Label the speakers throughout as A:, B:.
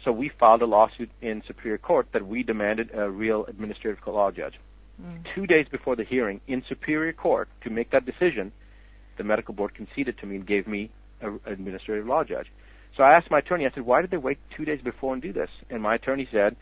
A: So we filed a lawsuit in Superior Court that we demanded a real administrative law judge. 2 days before the hearing in Superior Court to make that decision, the medical board conceded to me and gave me an administrative law judge. So I asked my attorney, I said, why did they wait 2 days before and do this? And my attorney said,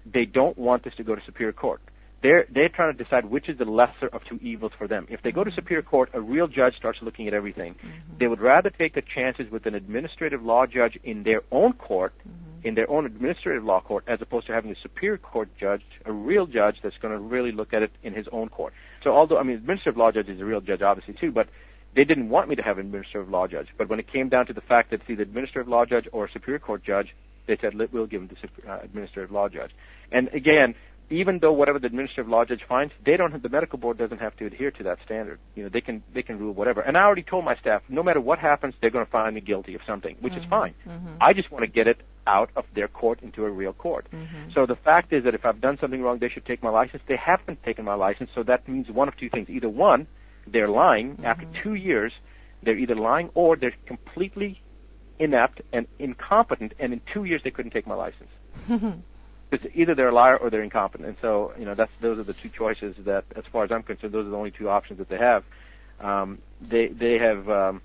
A: they don't want this to go to Superior Court. They're trying to decide which is the lesser of two evils for them. If they go to Superior Court, a real judge starts looking at everything. They would rather take the chances with an administrative law judge in their own court, in their own administrative law court, as opposed to having a Superior Court judge, a real judge that's going to really look at it in his own court. So although, I mean, administrative law judge is a real judge, obviously, too, but they didn't want me to have an administrative law judge. But when it came down to the fact that it's either administrative law judge or a Superior Court judge, they said, we'll give him the administrative law judge. And again, even though whatever the administrative law judge finds, they don't have, the medical board doesn't have to adhere to that standard. You know, they can rule whatever. And I already told my staff, no matter what happens, they're going to find me guilty of something, which is fine. I just want to get it out of their court into a real court. So the fact is that if I've done something wrong, they should take my license. They haven't taken my license, so that means one of two things. Either one, they're lying. After 2 years, they're either lying or they're completely inept and incompetent, and in 2 years they couldn't take my license. It's either they're a liar or they're incompetent, and so those are the two choices that, as far as I'm concerned, those are the only two options that they have. They have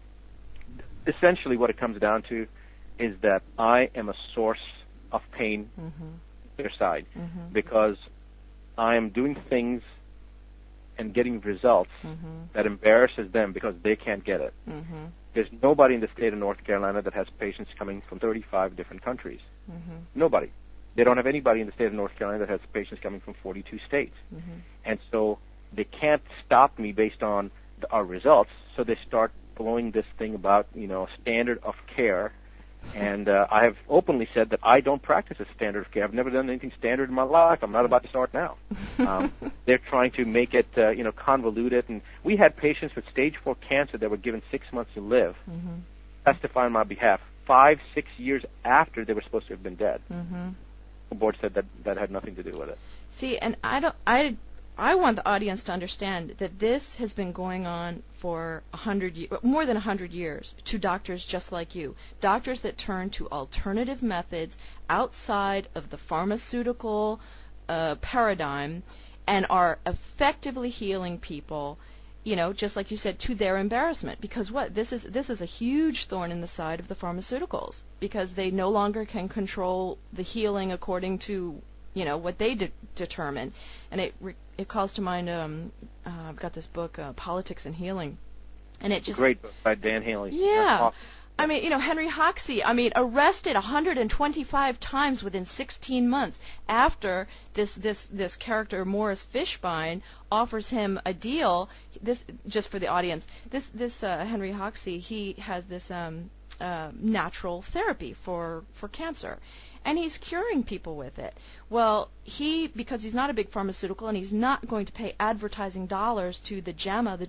A: essentially what it comes down to is that I am a source of pain on their side because I am doing things and getting results that embarrasses them because they can't get it. There's nobody in the state of North Carolina that has patients coming from 35 different countries. Nobody. They don't have anybody in the state of North Carolina that has patients coming from 42 states. And so they can't stop me based on our results, so they start blowing this thing about, standard of care. And I have openly said that I don't practice a standard of care. I've never done anything standard in my life. I'm not about to start now. They're trying to make it, convoluted. And we had patients with stage 4 cancer that were given 6 months to live testify on my behalf 5-6 years after they were supposed to have been dead. The board said that had nothing to do with it.
B: See, and I want the audience to understand that this has been going on for more than 100 years to doctors just like you, doctors that turn to alternative methods outside of the pharmaceutical paradigm and are effectively healing people, just like you said, to their embarrassment. Because this is a huge thorn in the side of the pharmaceuticals, because they no longer can control the healing according to what they determine. And it calls to mind, I've got this book, Politics and Healing, and it just
A: great book by Dan Haley.
B: Yeah. I mean, Henry Hoxsey, arrested 125 times within 16 months after this character, Morris Fishbein, offers him a deal. This, just for the audience, this Henry Hoxsey, he has this natural therapy for cancer, and he's curing people with it. Well, because he's not a big pharmaceutical and he's not going to pay advertising dollars to the JAMA, the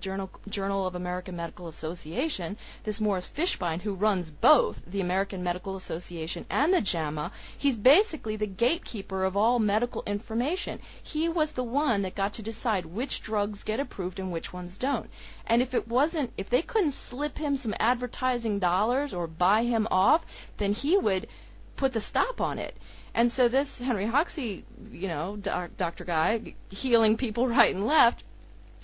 B: Journal of American Medical Association, this Morris Fishbein, who runs both the American Medical Association and the JAMA, he's basically the gatekeeper of all medical information. He was the one that got to decide which drugs get approved and which ones don't. And if they couldn't slip him some advertising dollars or buy him off, then he would put the stop on it. And so this Henry Hoxsey, doctor guy, healing people right and left,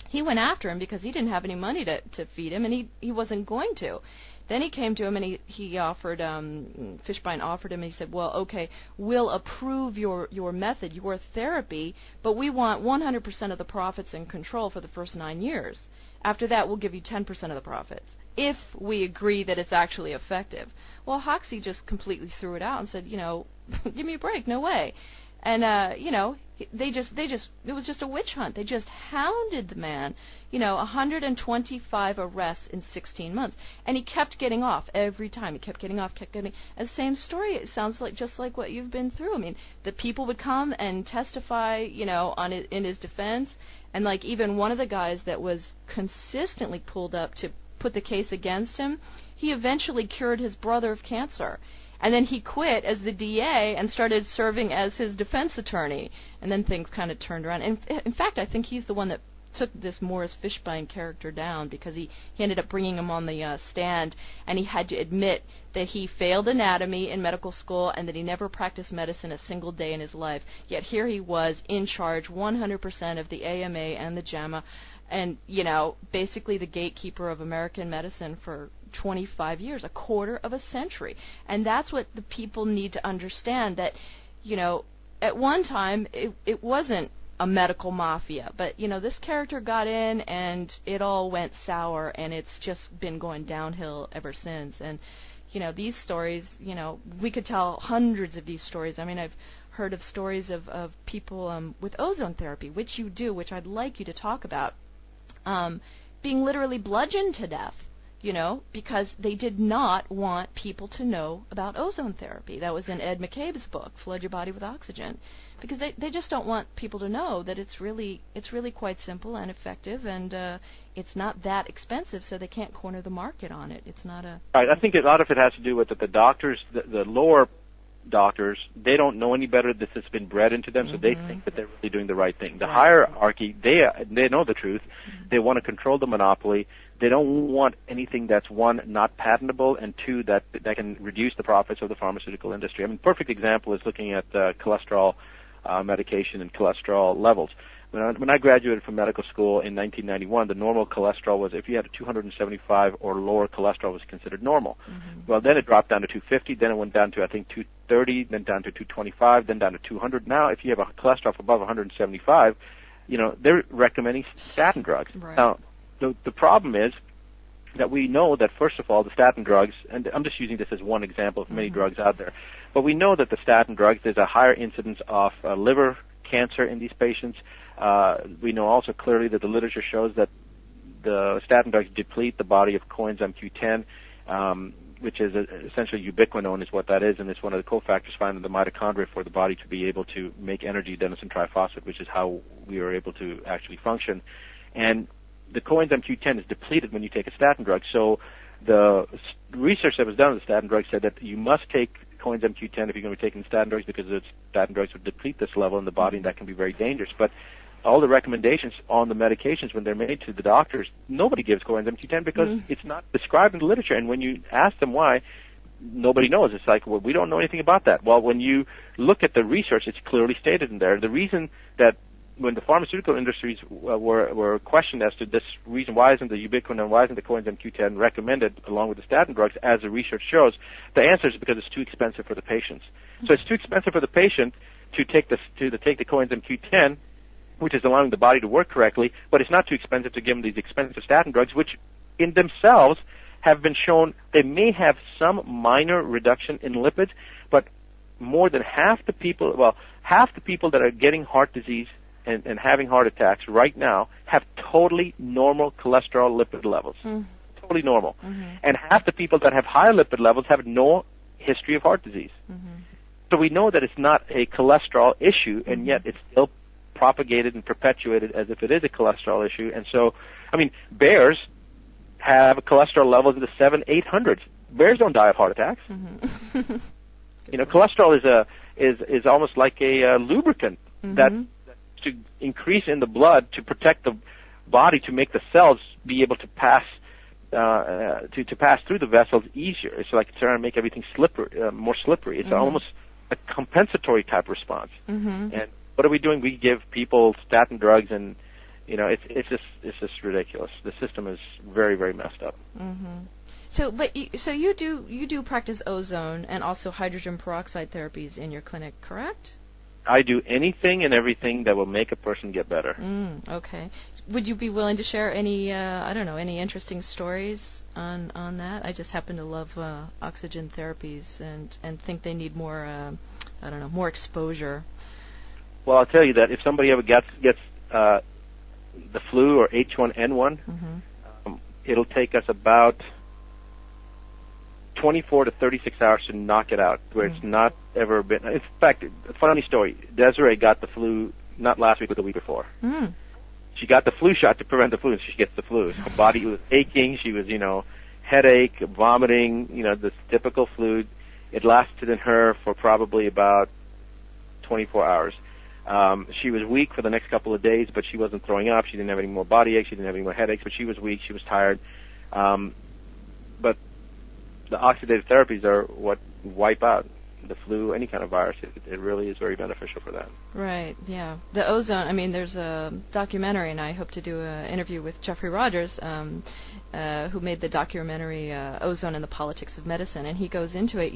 B: he went after him because he didn't have any money to feed him, and he wasn't going to. Then he came to him and he offered, Fishbein offered him, and he said, well, okay, we'll approve your method, your therapy, but we want 100% of the profits and control for the first 9 years. After that, we'll give you 10% of the profits, if we agree that it's actually effective. Well, Hoxsey just completely threw it out and said, give me a break, no way. And, it was just a witch hunt. They just hounded the man, 125 arrests in 16 months. And he kept getting off every time. He kept getting off, And the same story, it sounds like just like what you've been through. I mean, the people would come and testify, in his defense. And like even one of the guys that was consistently pulled up to put the case against him, he eventually cured his brother of cancer. And then he quit as the DA and started serving as his defense attorney. And then things kind of turned around. And in fact, I think he's the one that took this Morris Fishbein character down because he ended up bringing him on the stand, and he had to admit that he failed anatomy in medical school and that he never practiced medicine a single day in his life. Yet here he was in charge 100% of the AMA and the JAMA, and, basically the gatekeeper of American medicine for 25 years, a quarter of a century. And that's what the people need to understand, that, at one time it wasn't a medical mafia, but this character got in and it all went sour, and it's just been going downhill ever since. And these stories, we could tell hundreds of these stories. I mean, I've heard of stories of people with ozone therapy, which you do, which I'd like you to talk about, being literally bludgeoned to death, because they did not want people to know about ozone therapy. That was in Ed McCabe's book, Flood Your Body with Oxygen, because they just don't want people to know that it's really quite simple and effective, and it's not that expensive, so they can't corner the market on it. It's not a...
A: Right. I think a lot of it has to do with that the doctors, the lower doctors, they don't know any better. This has been bred into them, so they think that they're really doing the right thing. The hierarchy, they know the truth. They want to control the monopoly. They don't want anything that's, one, not patentable, and two, that can reduce the profits of the pharmaceutical industry. I mean, perfect example is looking at cholesterol medication and cholesterol levels. When I graduated from medical school in 1991, the normal cholesterol was, if you had a 275 or lower, cholesterol was considered normal. Well, then it dropped down to 250, then it went down to, I think, 230, then down to 225, then down to 200. Now, if you have a cholesterol above 175, they're recommending statin drugs.
B: Right.
A: Now, the problem is that we know that, first of all, the statin drugs, and I'm just using this as one example of many drugs out there, but we know that the statin drugs, there's a higher incidence of liver cancer in these patients. We know also clearly that the literature shows that the statin drugs deplete the body of coenzyme Q10, which is essentially ubiquinone is what that is, and it's one of the cofactors found in the mitochondria for the body to be able to make energy, adenosine triphosphate, which is how we are able to actually function. And the coenzyme Q10 is depleted when you take a statin drug. So the research that was done on the statin drug said that you must take coenzyme Q10 if you're going to be taking statin drugs, because the statin drugs would deplete this level in the body, and that can be very dangerous. But all the recommendations on the medications, when they're made to the doctors, nobody gives coenzyme Q10 because it's not described in the literature. And when you ask them why, nobody knows. It's like, well, we don't know anything about that. Well, when you look at the research, it's clearly stated in there. The reason that when the pharmaceutical industries were questioned as to this reason, why isn't the ubiquinone, why isn't the coenzyme Q10 recommended along with the statin drugs, as the research shows, the answer is because it's too expensive for the patients. So it's too expensive for the patient to take the coenzyme Q10, which is allowing the body to work correctly, but it's not too expensive to give them these expensive statin drugs, which in themselves have been shown they may have some minor reduction in lipids, but more than half the people that are getting heart disease and having heart attacks right now have totally normal cholesterol lipid levels. Totally normal. And half the people that have high lipid levels have no history of heart disease. So we know that it's not a cholesterol issue, and yet it's still propagated and perpetuated as if it is a cholesterol issue. And so, I mean, bears have cholesterol levels in the 700-800s. Bears don't die of heart attacks. Cholesterol is almost like a lubricant that to increase in the blood to protect the body, to make the cells be able to pass to pass through the vessels easier. It's like trying to make everything more slippery. It's almost a compensatory type response. And what are we doing? We give people statin drugs, and it's just ridiculous. The system is very, very messed up.
B: So you do practice ozone and also hydrogen peroxide therapies in your clinic, correct?
A: I do anything and everything that will make a person get better.
B: Okay. Would you be willing to share any any interesting stories on that? I just happen to love oxygen therapies and think they need more more exposure.
A: Well, I'll tell you that if somebody ever gets the flu or H1N1, it'll take us about 24 to 36 hours to knock it out, where it's not ever been. In fact, a funny story. Desiree got the flu not last week, but the week before. She got the flu shot to prevent the flu, and she gets the flu. Her body was aching. She was, headache, vomiting, this typical flu. It lasted in her for probably about 24 hours. She was weak for the next couple of days, but she wasn't throwing up. She didn't have any more body aches. She didn't have any more headaches, but she was weak. She was tired. But the oxidative therapies are what wipe out the flu, any kind of virus. It really is very beneficial for that.
B: Right, yeah. The ozone, I mean, there's a documentary, and I hope to do an interview with Jeffrey Rogers, who made the documentary Ozone and the Politics of Medicine, and he goes into it,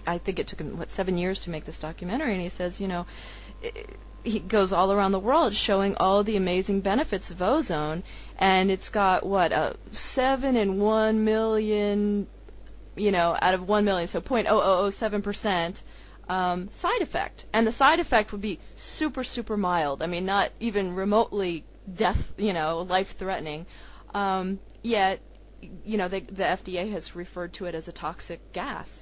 B: I think it took him, 7 years to make this documentary, and he says, he goes all around the world showing all the amazing benefits of ozone, and it's got, 7 in 1 million, out of 1 million, so 0.0007% side effect. And the side effect would be super, super mild. I mean, not even remotely life-threatening. Yet, the FDA has referred to it as a toxic gas.